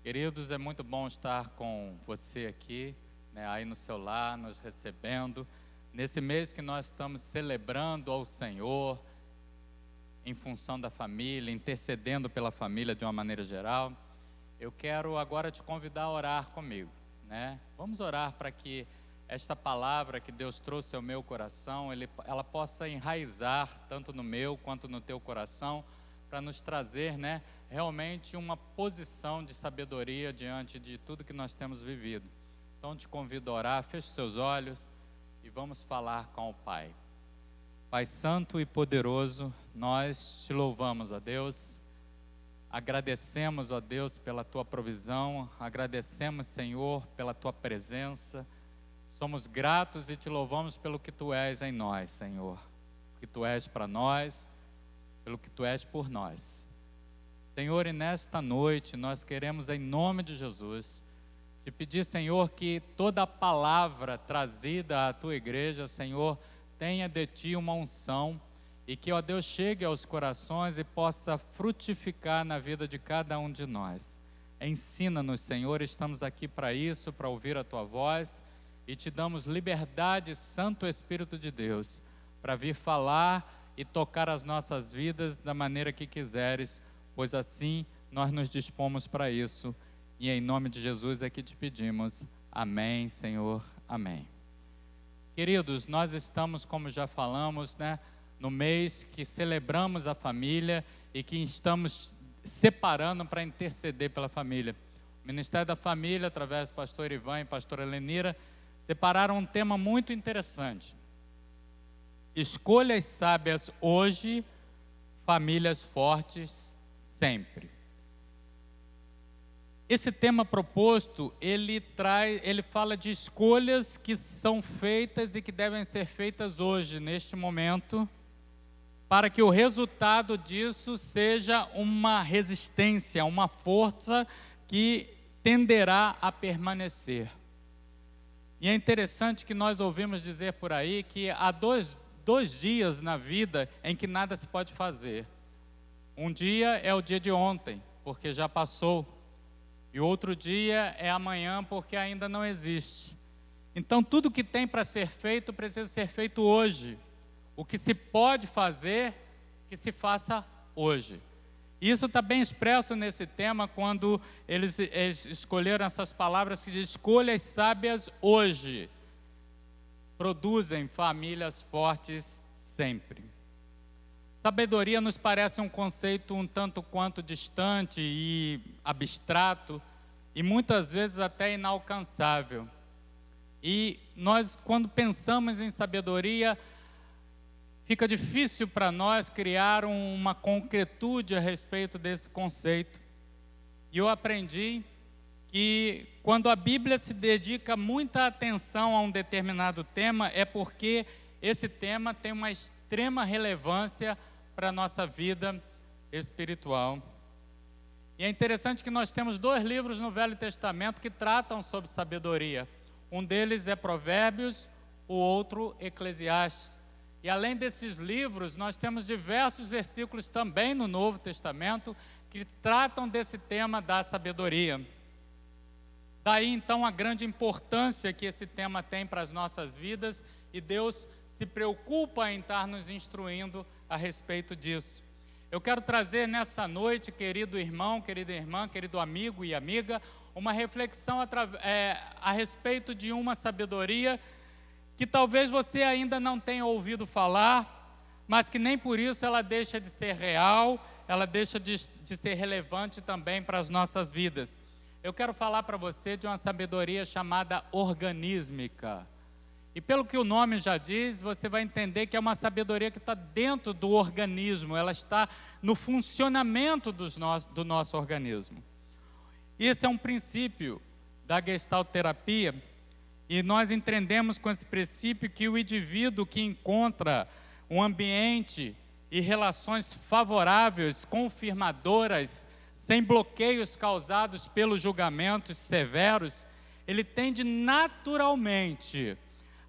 Queridos, é muito bom estar com você aqui, aí no seu lar, nos recebendo. Nesse mês que nós estamos celebrando ao Senhor, em função da família, intercedendo pela família de uma maneira geral, eu quero agora te convidar a orar comigo, Vamos orar para que esta palavra que Deus trouxe ao meu coração, ela possa enraizar tanto no meu quanto no teu coração, para nos trazer, realmente uma posição de sabedoria diante de tudo que nós temos vivido. Então te convido a orar, feche seus olhos e vamos falar com o Pai. Pai Santo e Poderoso, nós te louvamos, ó Deus, agradecemos, ó Deus, pela Tua provisão, agradecemos, Senhor, pela Tua presença, somos gratos e te louvamos pelo que Tu és em nós, Senhor, o que Tu és para nós, pelo que Tu és por nós. Senhor, e nesta noite nós queremos, em nome de Jesus, te pedir, Senhor, que toda a palavra trazida à Tua igreja, Senhor, tenha de Ti uma unção e que, ó Deus, chegue aos corações e possa frutificar na vida de cada um de nós. Ensina-nos, Senhor, estamos aqui para isso, para ouvir a Tua voz e te damos liberdade, Santo Espírito de Deus, para vir falar e tocar as nossas vidas da maneira que quiseres, pois assim nós nos dispomos para isso. E em nome de Jesus é que te pedimos. Amém, Senhor. Amém. Queridos, nós estamos, como já falamos, no mês que celebramos a família e que estamos separando para interceder pela família. O Ministério da Família, através do pastor Ivan e pastora Lenira, separaram um tema muito interessante. Escolhas sábias hoje, famílias fortes sempre. Esse tema proposto, ele fala de escolhas que são feitas e que devem ser feitas hoje, neste momento, para que o resultado disso seja uma resistência, uma força que tenderá a permanecer. E é interessante que nós ouvimos dizer por aí que há dois dias na vida em que nada se pode fazer. Um dia é o dia de ontem, porque já passou. E outro dia é amanhã, porque ainda não existe. Então, tudo que tem para ser feito, precisa ser feito hoje. O que se pode fazer, que se faça hoje. E isso está bem expresso nesse tema, quando eles escolheram essas palavras que dizem: escolhas sábias hoje produzem famílias fortes sempre. Sabedoria nos parece um conceito um tanto quanto distante e abstrato, e muitas vezes até inalcançável. E nós, quando pensamos em sabedoria, fica difícil para nós criar uma concretude a respeito desse conceito. E eu aprendi que quando a Bíblia se dedica muita atenção a um determinado tema, é porque esse tema tem uma extrema relevância para a nossa vida espiritual. E é interessante que nós temos 2 livros no Velho Testamento que tratam sobre sabedoria. Um deles é Provérbios, o outro Eclesiastes. E além desses livros, nós temos diversos versículos também no Novo Testamento que tratam desse tema da sabedoria. Daí então a grande importância que esse tema tem para as nossas vidas, e Deus se preocupa em estar nos instruindo a respeito disso. Eu quero trazer nessa noite, querido irmão, querida irmã, querido amigo e amiga, uma reflexão a respeito de uma sabedoria que talvez você ainda não tenha ouvido falar, mas que nem por isso ela deixa de ser real, ela deixa de ser relevante também para as nossas vidas. Eu quero falar para você de uma sabedoria chamada organísmica. E pelo que o nome já diz, você vai entender que é uma sabedoria que está dentro do organismo, ela está no funcionamento do nosso organismo. E esse é um princípio da gestalterapia, e nós entendemos com esse princípio que o indivíduo que encontra um ambiente e relações favoráveis, confirmadoras, sem bloqueios causados pelos julgamentos severos, ele tende naturalmente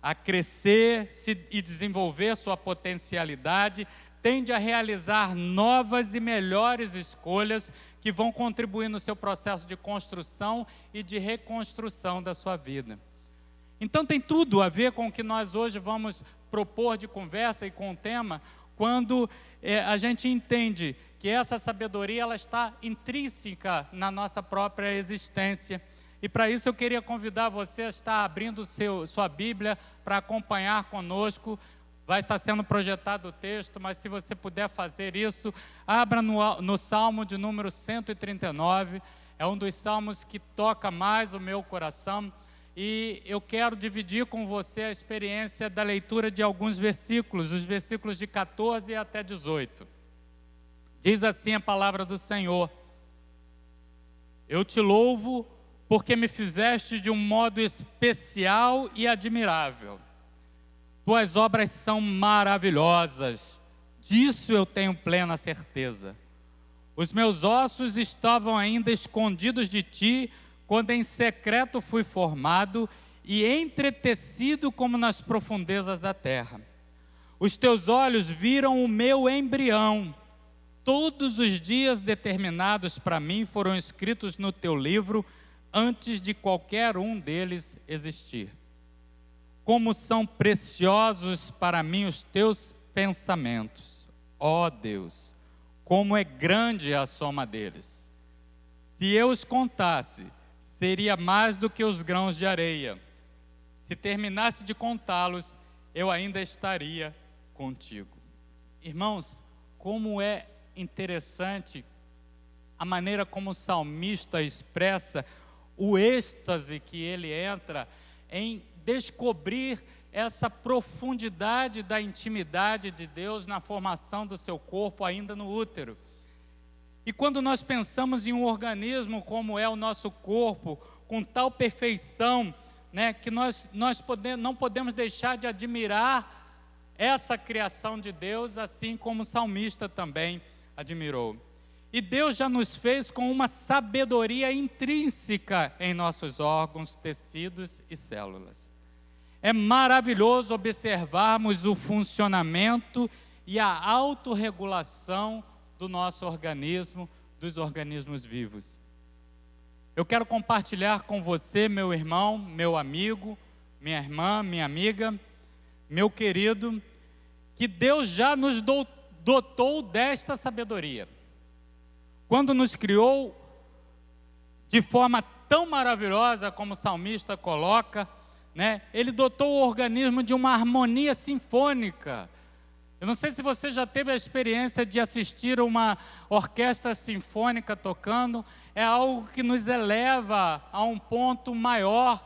a crescer e desenvolver sua potencialidade, tende a realizar novas e melhores escolhas que vão contribuir no seu processo de construção e de reconstrução da sua vida. Então tem tudo a ver com o que nós hoje vamos propor de conversa e com o tema, quando a gente entende que essa sabedoria ela está intrínseca na nossa própria existência. E para isso eu queria convidar você a estar abrindo sua Bíblia para acompanhar conosco. Vai estar sendo projetado o texto, mas se você puder fazer isso, abra no Salmo de número 139, é um dos salmos que toca mais o meu coração, e eu quero dividir com você a experiência da leitura de alguns versículos, os versículos de 14 até 18. Diz assim a palavra do Senhor: Eu te louvo porque me fizeste de um modo especial e admirável. Tuas obras são maravilhosas, disso eu tenho plena certeza. Os meus ossos estavam ainda escondidos de ti, quando em secreto fui formado e entretecido como nas profundezas da terra. Os teus olhos viram o meu embrião. Todos os dias determinados para mim foram escritos no teu livro, antes de qualquer um deles existir. Como são preciosos para mim os teus pensamentos, ó Deus, como é grande a soma deles. Se eu os contasse, seria mais do que os grãos de areia. Se terminasse de contá-los, eu ainda estaria contigo. Irmãos, como é interessante a maneira como o salmista expressa o êxtase que ele entra em descobrir essa profundidade da intimidade de Deus na formação do seu corpo ainda no útero. E quando nós pensamos em um organismo como é o nosso corpo, com tal perfeição, né, que nós não podemos deixar de admirar essa criação de Deus, assim como o salmista também admirou. E Deus já nos fez com uma sabedoria intrínseca em nossos órgãos, tecidos e células. É maravilhoso observarmos o funcionamento e a autorregulação do nosso organismo, dos organismos vivos. Eu quero compartilhar com você, meu irmão, meu amigo, minha irmã, minha amiga, meu querido, que Deus já nos dotou desta sabedoria. Quando nos criou de forma tão maravilhosa como o salmista coloca, né, ele dotou o organismo de uma harmonia sinfônica. Eu não sei se você já teve a experiência de assistir uma orquestra sinfônica tocando, é algo que nos eleva a um ponto maior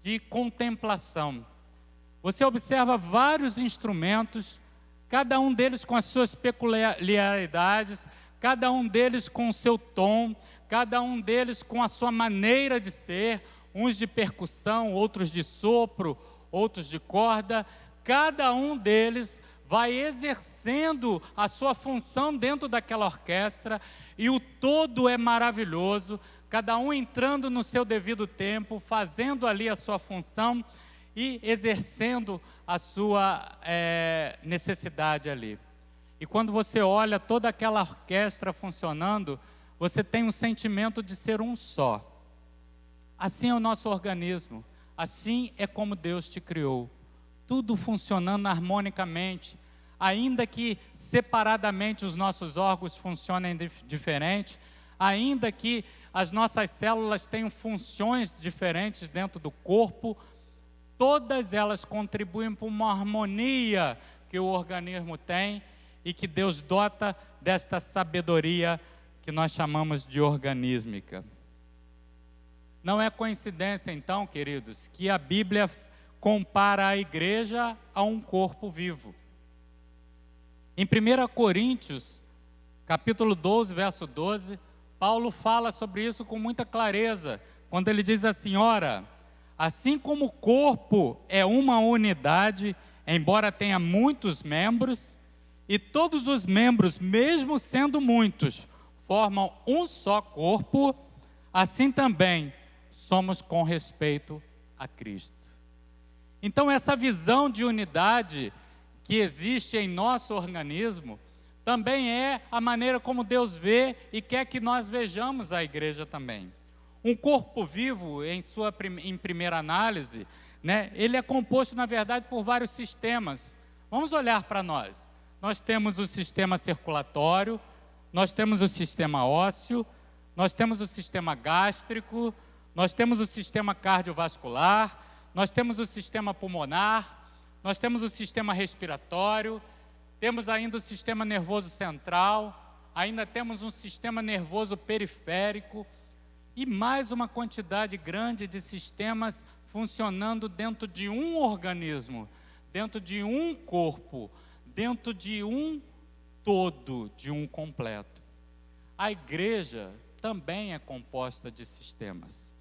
de contemplação. Você observa vários instrumentos, cada um deles com as suas peculiaridades, cada um deles com o seu tom, cada um deles com a sua maneira de ser, uns de percussão, outros de sopro, outros de corda. Cada um deles vai exercendo a sua função dentro daquela orquestra e o todo é maravilhoso, cada um entrando no seu devido tempo, fazendo ali a sua função e exercendo a sua necessidade ali. E quando você olha toda aquela orquestra funcionando, você tem um sentimento de ser um só. Assim é o nosso organismo, assim é como Deus te criou. Tudo funcionando harmonicamente, ainda que separadamente os nossos órgãos funcionem diferente, ainda que as nossas células tenham funções diferentes dentro do corpo, todas elas contribuem para uma harmonia que o organismo tem e que Deus dota desta sabedoria que nós chamamos de organísmica. Não é coincidência, então, queridos, que a Bíblia compara a igreja a um corpo vivo. Em 1 Coríntios, capítulo 12, verso 12, Paulo fala sobre isso com muita clareza, quando ele diz assim: ora, assim como o corpo é uma unidade, embora tenha muitos membros, e todos os membros, mesmo sendo muitos, formam um só corpo, assim também somos com respeito a Cristo. Então essa visão de unidade que existe em nosso organismo, também é a maneira como Deus vê e quer que nós vejamos a igreja também. Um corpo vivo, em primeira análise, né, ele é composto, na verdade, por vários sistemas. Vamos olhar para nós. Nós temos o sistema circulatório, nós temos o sistema ósseo, nós temos o sistema gástrico, nós temos o sistema cardiovascular, nós temos o sistema pulmonar, nós temos o sistema respiratório, temos ainda o sistema nervoso central, ainda temos um sistema nervoso periférico e mais uma quantidade grande de sistemas funcionando dentro de um organismo, dentro de um corpo, dentro de um todo, de um completo. A igreja também é composta de sistemas.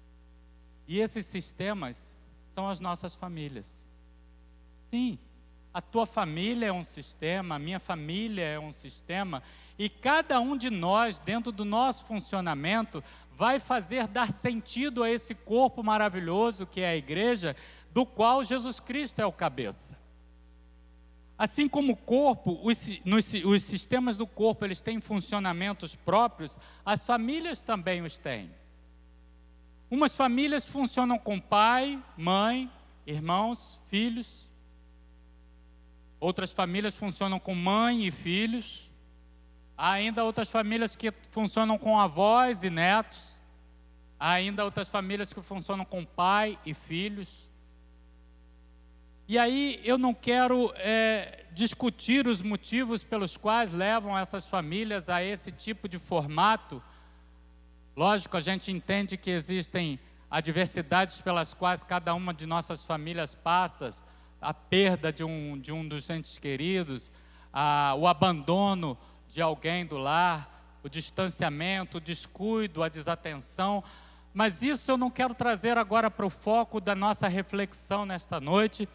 E esses sistemas são as nossas famílias. Sim, a tua família é um sistema, a minha família é um sistema, e cada um de nós, dentro do nosso funcionamento, vai fazer dar sentido a esse corpo maravilhoso que é a igreja, do qual Jesus Cristo é o cabeça. Assim como o corpo, os sistemas do corpo, eles têm funcionamentos próprios, as famílias também os têm. Umas famílias funcionam com pai, mãe, irmãos, filhos. Outras famílias funcionam com mãe e filhos. Há ainda outras famílias que funcionam com avós e netos. Há ainda outras famílias que funcionam com pai e filhos. E aí eu não quero discutir os motivos pelos quais levam essas famílias a esse tipo de formato. Lógico, a gente entende que existem adversidades pelas quais cada uma de nossas famílias passa, a perda de um dos entes queridos, o abandono de alguém do lar, o distanciamento, o descuido, a desatenção. Mas isso eu não quero trazer agora para o foco da nossa reflexão nesta noite.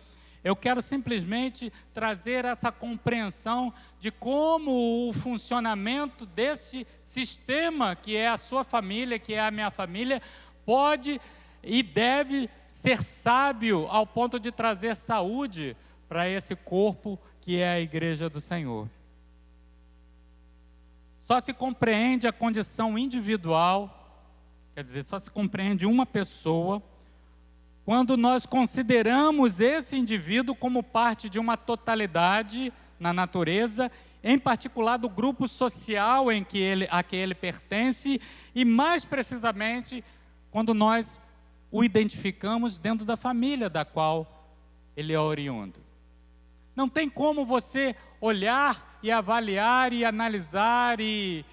Eu quero simplesmente trazer essa compreensão de como o funcionamento desse sistema, que é a sua família, que é a minha família, pode e deve ser sábio ao ponto de trazer saúde para esse corpo que é a igreja do Senhor. Só se compreende a condição individual, quer dizer, só se compreende uma pessoa, quando nós consideramos esse indivíduo como parte de uma totalidade na natureza, em particular do grupo social a que ele pertence, e mais precisamente, quando nós o identificamos dentro da família da qual ele é oriundo. Não tem como você olhar e avaliar e analisar e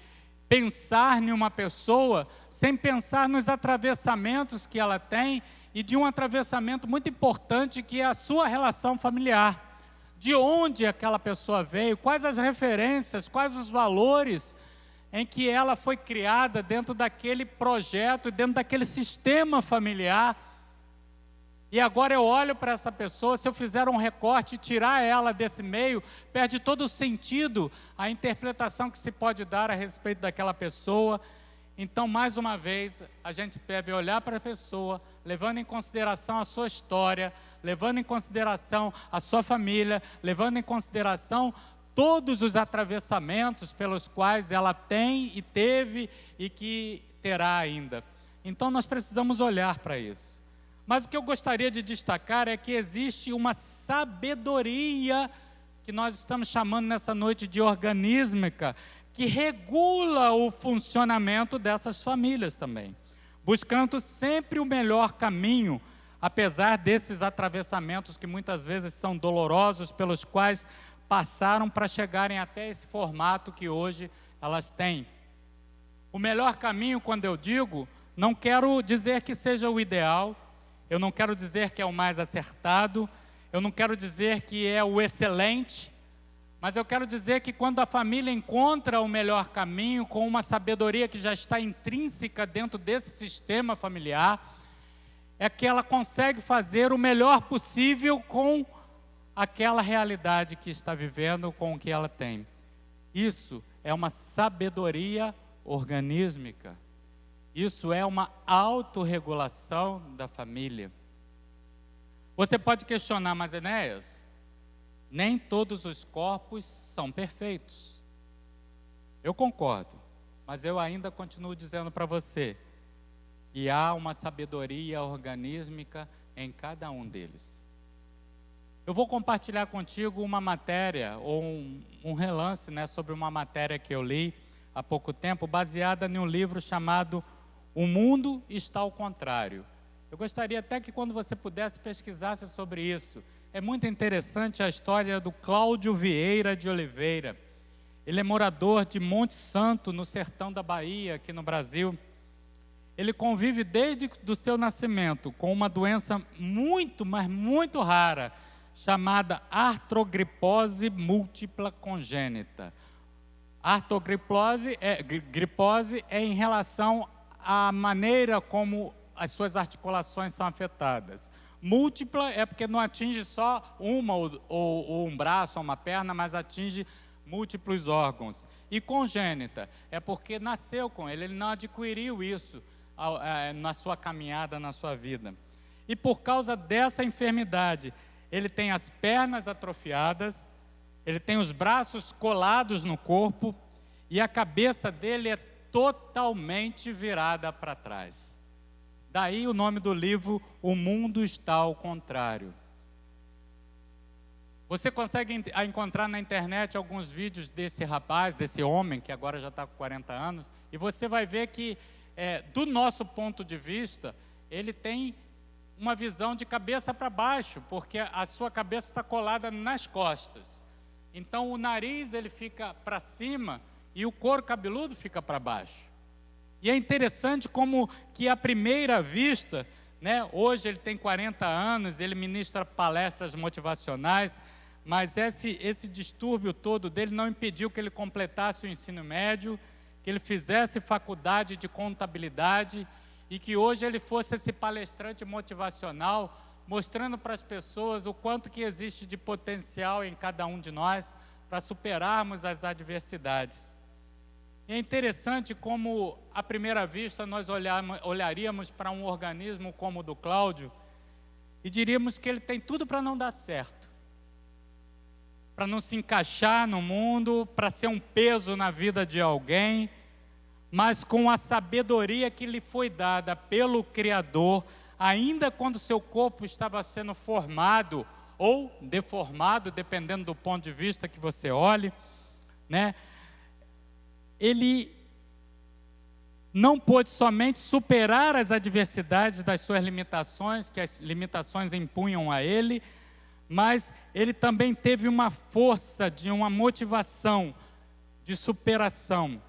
pensar em uma pessoa sem pensar nos atravessamentos que ela tem, e de um atravessamento muito importante que é a sua relação familiar. De onde aquela pessoa veio, quais as referências, quais os valores em que ela foi criada dentro daquele projeto, dentro daquele sistema familiar. E agora eu olho para essa pessoa, se eu fizer um recorte e tirar ela desse meio, perde todo o sentido, a interpretação que se pode dar a respeito daquela pessoa. Então, mais uma vez, a gente deve olhar para a pessoa, levando em consideração a sua história, levando em consideração a sua família, levando em consideração todos os atravessamentos pelos quais ela tem e teve e que terá ainda. Então, nós precisamos olhar para isso. Mas o que eu gostaria de destacar é que existe uma sabedoria que nós estamos chamando nessa noite de organísmica, que regula o funcionamento dessas famílias também, buscando sempre o melhor caminho, apesar desses atravessamentos que muitas vezes são dolorosos, pelos quais passaram para chegarem até esse formato que hoje elas têm. O melhor caminho, quando eu digo, não quero dizer que seja o ideal, eu não quero dizer que é o mais acertado, eu não quero dizer que é o excelente, mas eu quero dizer que quando a família encontra o melhor caminho, com uma sabedoria que já está intrínseca dentro desse sistema familiar, é que ela consegue fazer o melhor possível com aquela realidade que está vivendo, com o que ela tem. Isso é uma sabedoria organísmica. Isso é uma autorregulação da família. Você pode questionar, mas Enéas, nem todos os corpos são perfeitos. Eu concordo, mas eu ainda continuo dizendo para você que há uma sabedoria organísmica em cada um deles. Eu vou compartilhar contigo uma matéria, ou um relance, né, sobre uma matéria que eu li há pouco tempo, baseada em um livro chamado O Mundo Está ao Contrário. Eu gostaria até que quando você pudesse pesquisasse sobre isso. É muito interessante a história do Cláudio Vieira de Oliveira. Ele é morador de Monte Santo, no sertão da Bahia, aqui no Brasil. Ele convive desde o seu nascimento com uma doença muito, mas muito rara, chamada artrogripose múltipla congênita. Artrogripose gripose é em relação à maneira como as suas articulações são afetadas. Múltipla é porque não atinge só uma ou um braço ou uma perna, mas atinge múltiplos órgãos. E congênita é porque nasceu com ele não adquiriu isso na sua caminhada, na sua vida. E por causa dessa enfermidade, ele tem as pernas atrofiadas, ele tem os braços colados no corpo e a cabeça dele é totalmente virada para trás. Daí o nome do livro, O Mundo Está ao Contrário. Você consegue encontrar na internet alguns vídeos desse rapaz, desse homem, que agora já está com 40 anos, e você vai ver que, do nosso ponto de vista, ele tem uma visão de cabeça para baixo, porque a sua cabeça está colada nas costas. Então o nariz ele fica para cima e o couro cabeludo fica para baixo. E é interessante como que à primeira vista, né, hoje ele tem 40 anos, ele ministra palestras motivacionais, mas esse distúrbio todo dele não impediu que ele completasse o ensino médio, que ele fizesse faculdade de contabilidade e que hoje ele fosse esse palestrante motivacional, mostrando para as pessoas o quanto que existe de potencial em cada um de nós para superarmos as adversidades. É interessante como, à primeira vista, nós olharíamos para um organismo como o do Cláudio e diríamos que ele tem tudo para não dar certo, para não se encaixar no mundo, para ser um peso na vida de alguém, mas com a sabedoria que lhe foi dada pelo Criador, ainda quando seu corpo estava sendo formado ou deformado, dependendo do ponto de vista que você olhe, né? Ele não pôde somente superar as adversidades das suas limitações, que as limitações impunham a ele, mas ele também teve uma força, uma motivação de superação.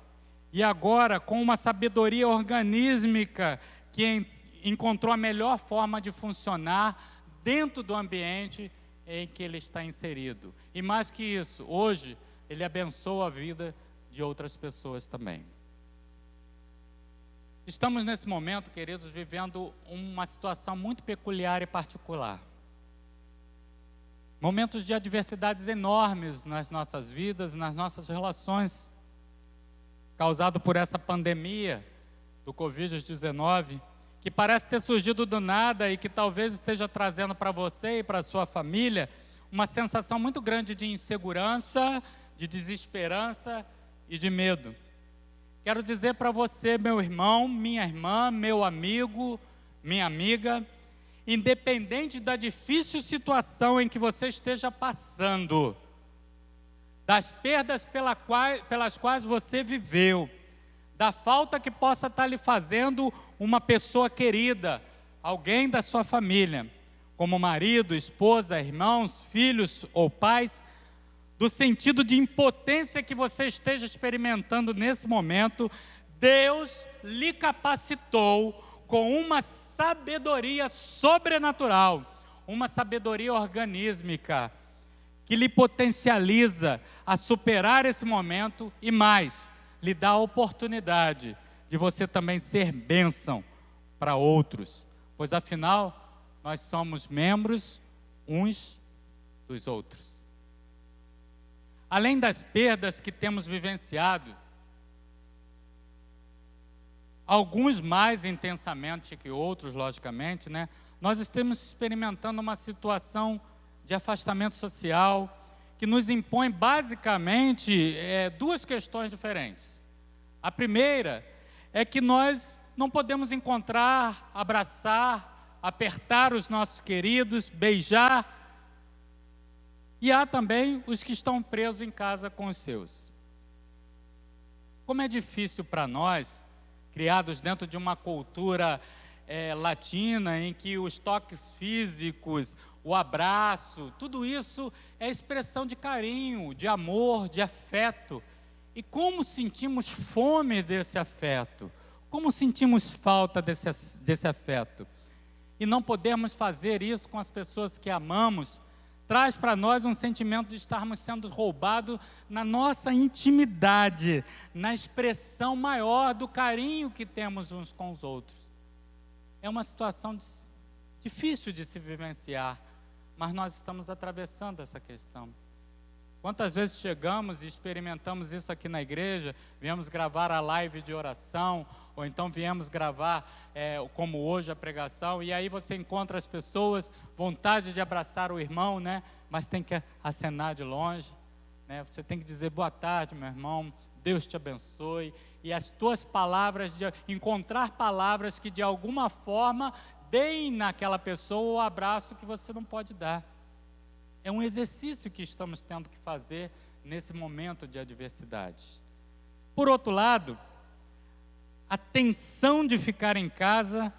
E agora, com uma sabedoria organísmica que encontrou a melhor forma de funcionar dentro do ambiente em que ele está inserido. E mais que isso, hoje ele abençoa a vida de outras pessoas também. Estamos nesse momento, queridos, vivendo uma situação muito peculiar e particular. Momentos de adversidades enormes nas nossas vidas, nas nossas relações, causado por essa pandemia do Covid-19, que parece ter surgido do nada e que talvez esteja trazendo para você e para a sua família uma sensação muito grande de insegurança, de desesperança e de medo. Quero dizer para você, meu irmão, minha irmã, meu amigo, minha amiga, independente da difícil situação em que você esteja passando, das perdas pelas quais você viveu, da falta que possa estar lhe fazendo uma pessoa querida, alguém da sua família, como marido, esposa, irmãos, filhos ou pais, do sentido de impotência que você esteja experimentando nesse momento, Deus lhe capacitou com uma sabedoria sobrenatural, uma sabedoria organísmica, que lhe potencializa a superar esse momento e mais, lhe dá a oportunidade de você também ser bênção para outros, pois afinal, nós somos membros uns dos outros. Além das perdas que temos vivenciado, alguns mais intensamente que outros, logicamente, né? Nós estamos experimentando uma situação de afastamento social, que nos impõe basicamente duas questões diferentes. A primeira é que nós não podemos encontrar, abraçar, apertar os nossos queridos, beijar. E há também os que estão presos em casa com os seus. Como é difícil para nós, criados dentro de uma cultura latina, em que os toques físicos, o abraço, tudo isso é expressão de carinho, de amor, de afeto. E como sentimos fome desse afeto, como sentimos falta desse afeto. E não podemos fazer isso com as pessoas que amamos, traz para nós um sentimento de estarmos sendo roubados na nossa intimidade, na expressão maior do carinho que temos uns com os outros. É uma situação difícil de se vivenciar, mas nós estamos atravessando essa questão. Quantas vezes chegamos e experimentamos isso aqui na igreja, viemos gravar a live de oração, ou então viemos gravar, como hoje, a pregação, e aí você encontra as pessoas, vontade de abraçar o irmão, né? Mas tem que acenar de longe, né? Você tem que dizer boa tarde, meu irmão, Deus te abençoe, e as tuas palavras, encontrar palavras que de alguma forma deem naquela pessoa o abraço que você não pode dar. É um exercício que estamos tendo que fazer nesse momento de adversidade. Por outro lado, a tensão de ficar em casa,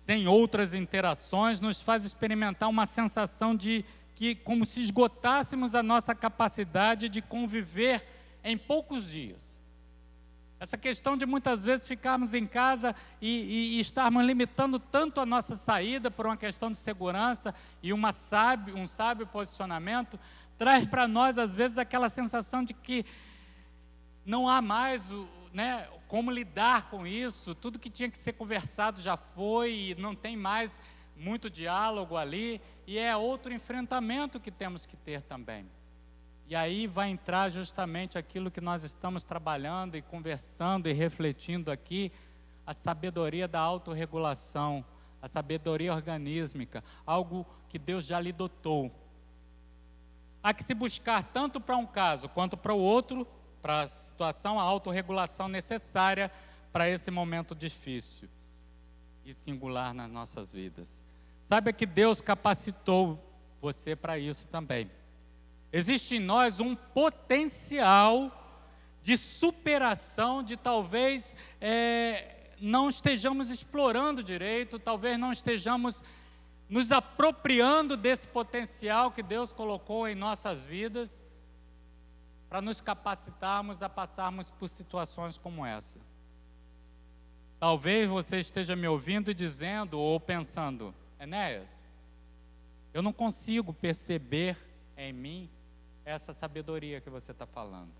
sem outras interações, nos faz experimentar uma sensação de que, como se esgotássemos a nossa capacidade de conviver em poucos dias. Essa questão de muitas vezes ficarmos em casa e estarmos limitando tanto a nossa saída por uma questão de segurança e um sábio posicionamento, traz para nós às vezes aquela sensação de que não há mais como lidar com isso, tudo que tinha que ser conversado já foi e não tem mais muito diálogo ali, e é outro enfrentamento que temos que ter também. E aí vai entrar justamente aquilo que nós estamos trabalhando e conversando e refletindo aqui, a sabedoria da autorregulação, a sabedoria organísmica, algo que Deus já lhe dotou. Há que se buscar tanto para um caso quanto para o outro, para a situação, a autorregulação necessária para esse momento difícil e singular nas nossas vidas. Saiba que Deus capacitou você para isso também. Existe em nós um potencial de superação, de talvez não estejamos explorando direito, talvez não estejamos nos apropriando desse potencial que Deus colocou em nossas vidas, para nos capacitarmos a passarmos por situações como essa. Talvez você esteja me ouvindo e dizendo, ou pensando, Enéas, eu não consigo perceber em mim essa sabedoria que você está falando.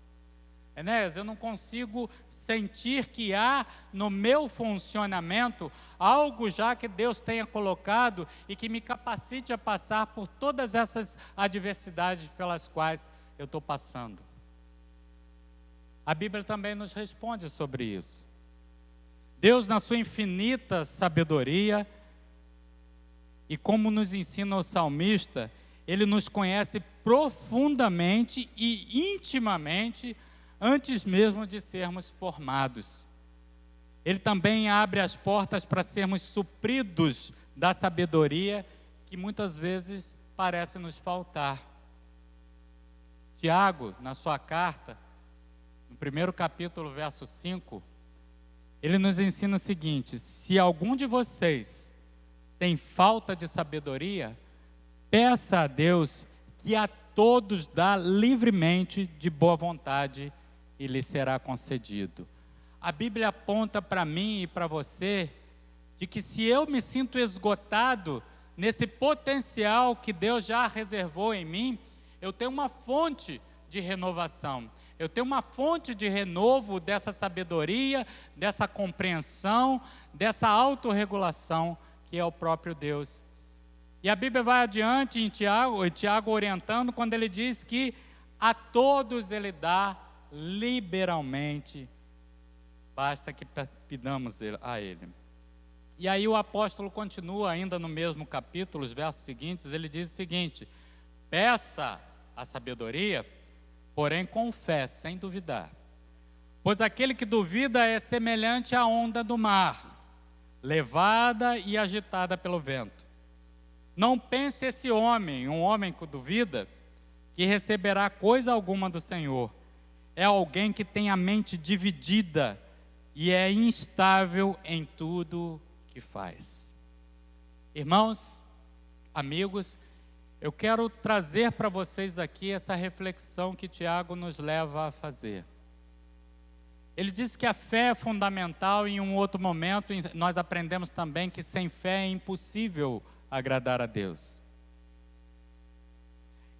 Enéas, eu não consigo sentir que há no meu funcionamento algo já que Deus tenha colocado e que me capacite a passar por todas essas adversidades pelas quais eu estou passando. A Bíblia também nos responde sobre isso. Deus, na sua infinita sabedoria, e como nos ensina o salmista, Ele nos conhece profundamente e intimamente antes mesmo de sermos formados. Ele também abre as portas para sermos supridos da sabedoria que muitas vezes parece nos faltar. Tiago, na sua carta, no 1º capítulo, verso 5, ele nos ensina o seguinte: se algum de vocês tem falta de sabedoria, peça a Deus que a todos dá livremente de boa vontade e lhe será concedido. A Bíblia aponta para mim e para você de que se eu me sinto esgotado nesse potencial que Deus já reservou em mim, eu tenho uma fonte de renovação. Eu tenho uma fonte de renovo dessa sabedoria, dessa compreensão, dessa autorregulação que é o próprio Deus. E a Bíblia vai adiante em Tiago orientando, quando ele diz que a todos ele dá liberalmente, basta que pedamos a ele. E aí o apóstolo continua ainda no mesmo capítulo, os versos seguintes, ele diz o seguinte: peça a sabedoria, porém com fé, sem duvidar. Pois aquele que duvida é semelhante à onda do mar, levada e agitada pelo vento. Não pense esse homem, um homem que duvida, que receberá coisa alguma do Senhor. É alguém que tem a mente dividida e é instável em tudo que faz. Irmãos, amigos, eu quero trazer para vocês aqui essa reflexão que Tiago nos leva a fazer. Ele diz que a fé é fundamental e em um outro momento nós aprendemos também que sem fé é impossível agradar a Deus.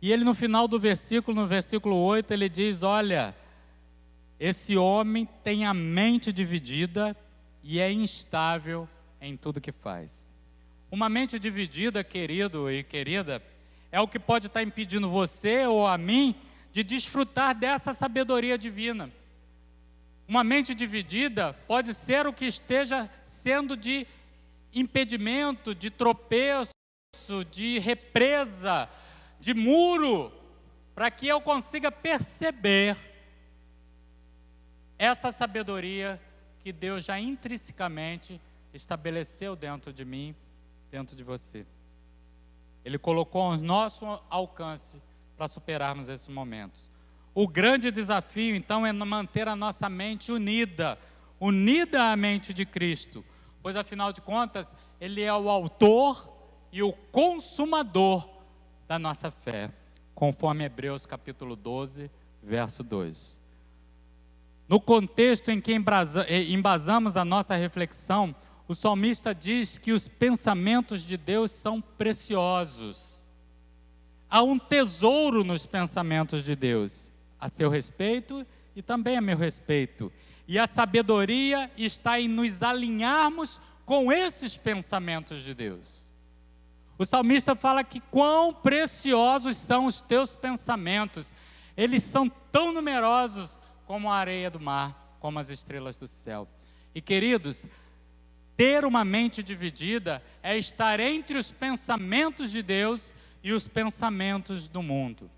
E ele no final do versículo, no versículo 8, ele diz, olha, esse homem tem a mente dividida e é instável em tudo que faz. Uma mente dividida, querido e querida, é o que pode estar impedindo você ou a mim de desfrutar dessa sabedoria divina. Uma mente dividida pode ser o que esteja sendo de impedimento, de tropeço, de represa, de muro, para que eu consiga perceber essa sabedoria que Deus já intrinsecamente estabeleceu dentro de mim, dentro de você. Ele colocou ao nosso alcance para superarmos esses momentos. O grande desafio, então, é manter a nossa mente unida à mente de Cristo, pois, afinal de contas, Ele é o autor e o consumador da nossa fé, conforme Hebreus capítulo 12, verso 2. No contexto em que embasamos a nossa reflexão, o salmista diz que os pensamentos de Deus são preciosos. Há um tesouro nos pensamentos de Deus, a seu respeito e também a meu respeito. E a sabedoria está em nos alinharmos com esses pensamentos de Deus. O salmista fala que quão preciosos são os teus pensamentos. Eles são tão numerosos como a areia do mar, como as estrelas do céu. E queridos, ter uma mente dividida é estar entre os pensamentos de Deus e os pensamentos do mundo.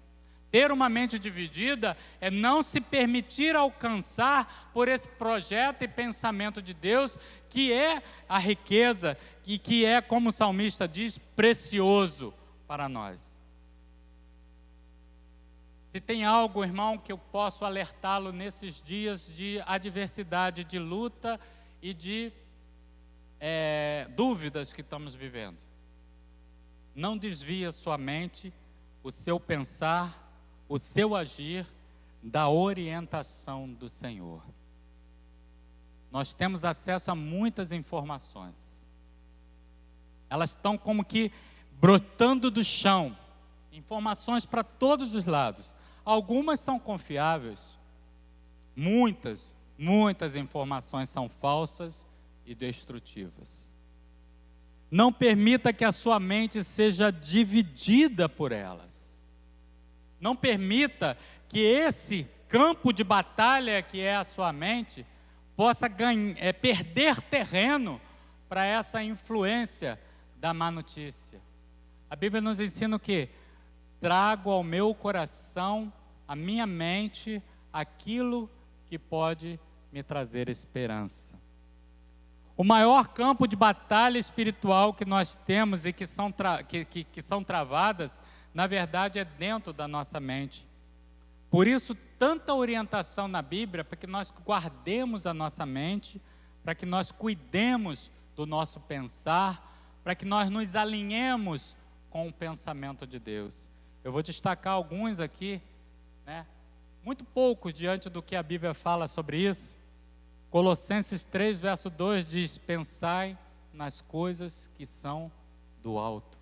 Ter uma mente dividida é não se permitir alcançar por esse projeto e pensamento de Deus, que é a riqueza e que é, como o salmista diz, precioso para nós. Se tem algo, irmão, que eu posso alertá-lo nesses dias de adversidade, de luta e de dúvidas que estamos vivendo, não desvie a sua mente, o seu pensar, o seu agir da orientação do Senhor. Nós temos acesso a muitas informações. Elas estão como que brotando do chão, informações para todos os lados. Algumas são confiáveis, muitas informações são falsas e destrutivas. Não permita que a sua mente seja dividida por elas. Não permita que esse campo de batalha que é a sua mente possa perder terreno para essa influência da má notícia. A Bíblia nos ensina o quê? Trago ao meu coração, à minha mente, aquilo que pode me trazer esperança. O maior campo de batalha espiritual que nós temos e que são travadas, na verdade, é dentro da nossa mente. Por isso, tanta orientação na Bíblia para que nós guardemos a nossa mente, para que nós cuidemos do nosso pensar, para que nós nos alinhemos com o pensamento de Deus. Eu vou destacar alguns aqui, muito poucos diante do que a Bíblia fala sobre isso. Colossenses 3, verso 2 diz: pensai nas coisas que são do alto.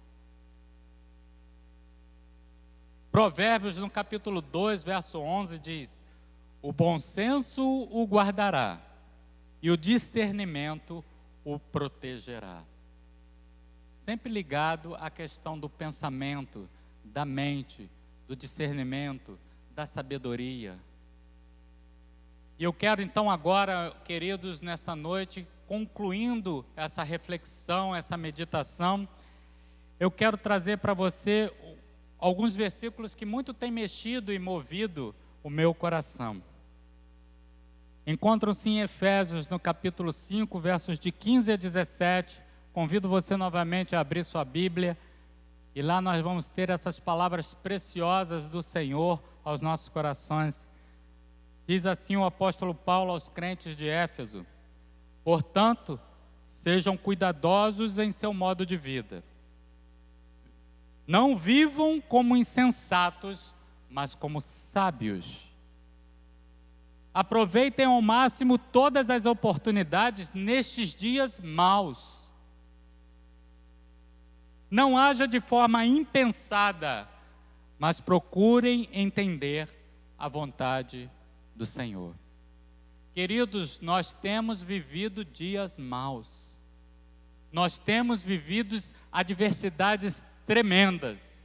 Provérbios, no capítulo 2, verso 11, diz: o bom senso o guardará, e o discernimento o protegerá. Sempre ligado à questão do pensamento, da mente, do discernimento, da sabedoria. E eu quero então agora, queridos, nesta noite, concluindo essa reflexão, essa meditação, eu quero trazer para você alguns versículos que muito têm mexido e movido o meu coração. Encontram-se em Efésios, no capítulo 5, versos de 15 a 17. Convido você novamente a abrir sua Bíblia. E lá nós vamos ter essas palavras preciosas do Senhor aos nossos corações. Diz assim o apóstolo Paulo aos crentes de Éfeso: portanto, sejam cuidadosos em seu modo de vida. Não vivam como insensatos, mas como sábios. Aproveitem ao máximo todas as oportunidades nestes dias maus. Não haja de forma impensada, mas procurem entender a vontade do Senhor. Queridos, nós temos vivido dias maus. Nós temos vivido adversidades tremendas.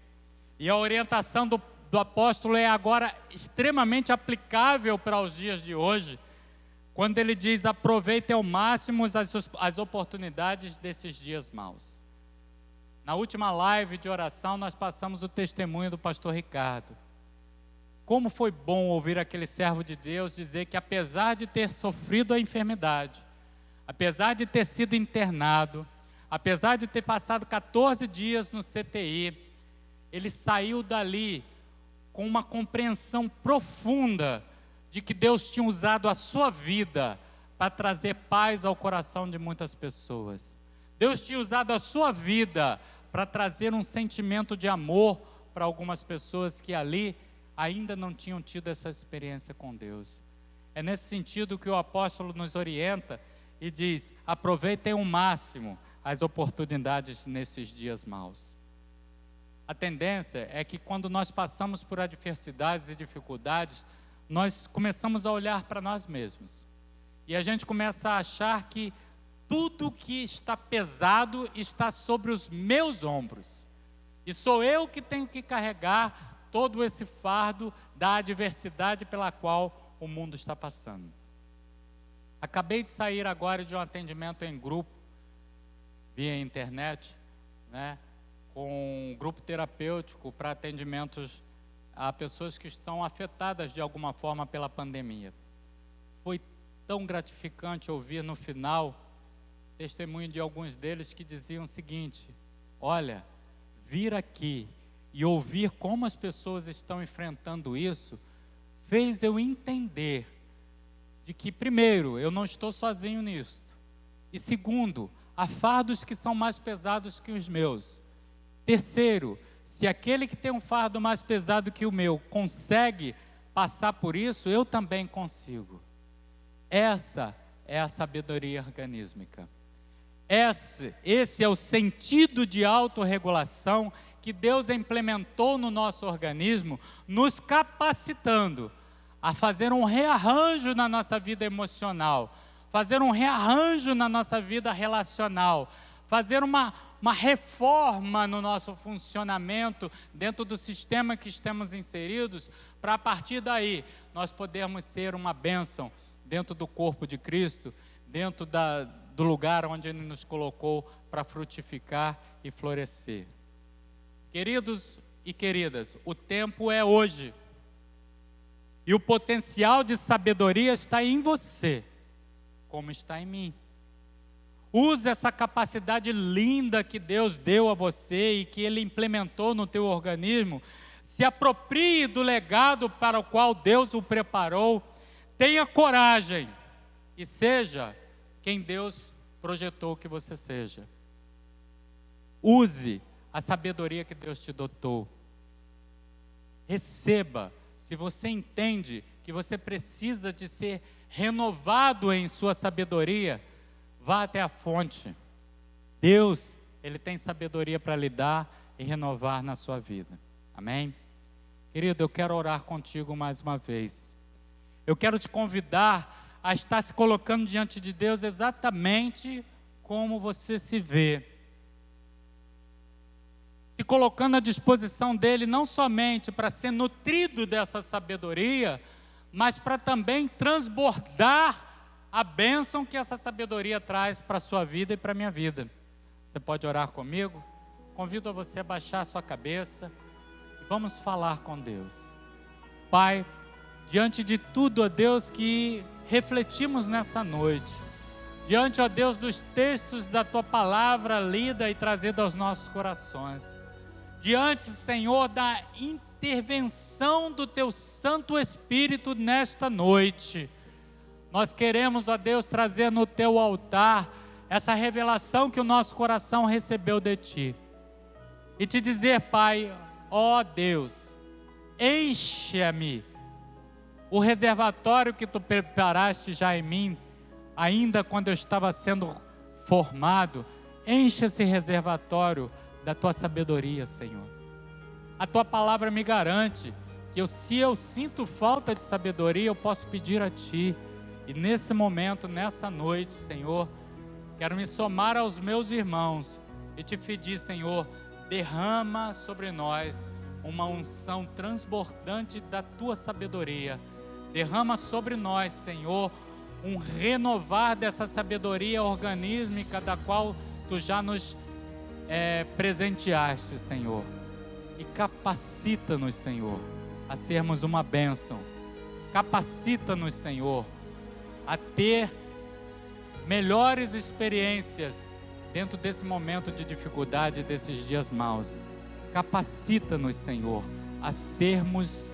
E a orientação do apóstolo é agora extremamente aplicável para os dias de hoje, quando ele diz: aproveitem ao máximo as oportunidades desses dias maus. Na última live de oração, nós passamos o testemunho do pastor Ricardo. Como foi bom ouvir aquele servo de Deus dizer que, apesar de ter sofrido a enfermidade, apesar de ter sido internado, apesar de ter passado 14 dias no CTI, ele saiu dali com uma compreensão profunda de que Deus tinha usado a sua vida para trazer paz ao coração de muitas pessoas. Deus tinha usado a sua vida para trazer um sentimento de amor para algumas pessoas que ali ainda não tinham tido essa experiência com Deus. É nesse sentido que o apóstolo nos orienta e diz: aproveitem ao máximo as oportunidades nesses dias maus. A tendência é que quando nós passamos por adversidades e dificuldades, nós começamos a olhar para nós mesmos. E a gente começa a achar que tudo que está pesado está sobre os meus ombros. E sou eu que tenho que carregar todo esse fardo da adversidade pela qual o mundo está passando. Acabei de sair agora de um atendimento em grupo, via internet, com um grupo terapêutico para atendimentos a pessoas que estão afetadas de alguma forma pela pandemia. Foi tão gratificante ouvir no final testemunho de alguns deles que diziam o seguinte: olha, vir aqui e ouvir como as pessoas estão enfrentando isso, fez eu entender de que, primeiro, eu não estou sozinho nisso, e segundo, há fardos que são mais pesados que os meus. Terceiro, se aquele que tem um fardo mais pesado que o meu consegue passar por isso, eu também consigo. Essa é a sabedoria organísmica. Esse é o sentido de autorregulação que Deus implementou no nosso organismo, nos capacitando a fazer um rearranjo na nossa vida emocional, fazer um rearranjo na nossa vida relacional, fazer uma reforma no nosso funcionamento dentro do sistema que estamos inseridos, para a partir daí nós podermos ser uma bênção dentro do corpo de Cristo, dentro do lugar onde Ele nos colocou para frutificar e florescer. Queridos e queridas, o tempo é hoje. E o potencial de sabedoria está em você, como está em mim. Use essa capacidade linda que Deus deu a você e que Ele implementou no teu organismo. Se aproprie do legado para o qual Deus o preparou. Tenha coragem e seja quem Deus projetou que você seja. Use a sabedoria que Deus te dotou. Receba. Se você entende que você precisa de ser renovado em sua sabedoria, vá até a fonte. Deus, Ele tem sabedoria para lhe dar e renovar na sua vida. Amém? Querido, eu quero orar contigo mais uma vez. Eu quero te convidar a estar se colocando diante de Deus exatamente como você se vê. Se colocando à disposição dEle não somente para ser nutrido dessa sabedoria, mas para também transbordar a bênção que essa sabedoria traz para a sua vida e para a minha vida. Você pode orar comigo? Convido a você a baixar a sua cabeça e Vamos falar com Deus. Pai, diante de tudo, ó Deus, que refletimos nessa noite, diante, ó Deus, dos textos da Tua Palavra lida e trazida aos nossos corações, diante, Senhor, da intervenção do Teu Santo Espírito nesta noite, nós queremos, ó Deus, trazer no Teu altar essa revelação que o nosso coração recebeu de Ti, e Te dizer, Pai, ó Deus, enche-me o reservatório que Tu preparaste já em mim, ainda quando eu estava sendo formado. Enche esse reservatório da Tua sabedoria, Senhor. A Tua palavra me garante que se eu sinto falta de sabedoria, eu posso pedir a Ti. E nesse momento, nessa noite, Senhor, quero me somar aos meus irmãos e Te pedir, Senhor, derrama sobre nós uma unção transbordante da Tua sabedoria. Derrama sobre nós, Senhor, um renovar dessa sabedoria organísmica da qual Tu já nos presenteaste, Senhor. E capacita-nos, Senhor, a sermos uma bênção. Capacita-nos, Senhor, a ter melhores experiências dentro desse momento de dificuldade, desses dias maus. Capacita-nos, Senhor, a sermos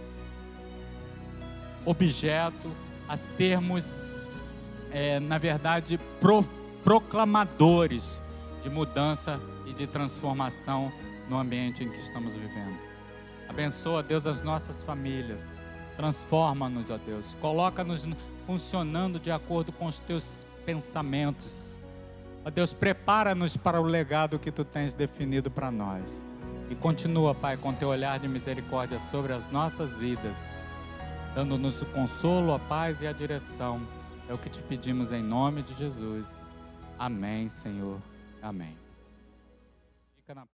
objeto, a sermos, na verdade, proclamadores de mudança e de transformação no ambiente em que estamos vivendo. Abençoa, Deus, as nossas famílias. Transforma-nos, ó Deus. Coloca-nos funcionando de acordo com os Teus pensamentos. Ó Deus, prepara-nos para o legado que Tu tens definido para nós. E continua, Pai, com Teu olhar de misericórdia sobre as nossas vidas, dando-nos o consolo, a paz e a direção. É o que Te pedimos em nome de Jesus. Amém, Senhor. Amém. Fica na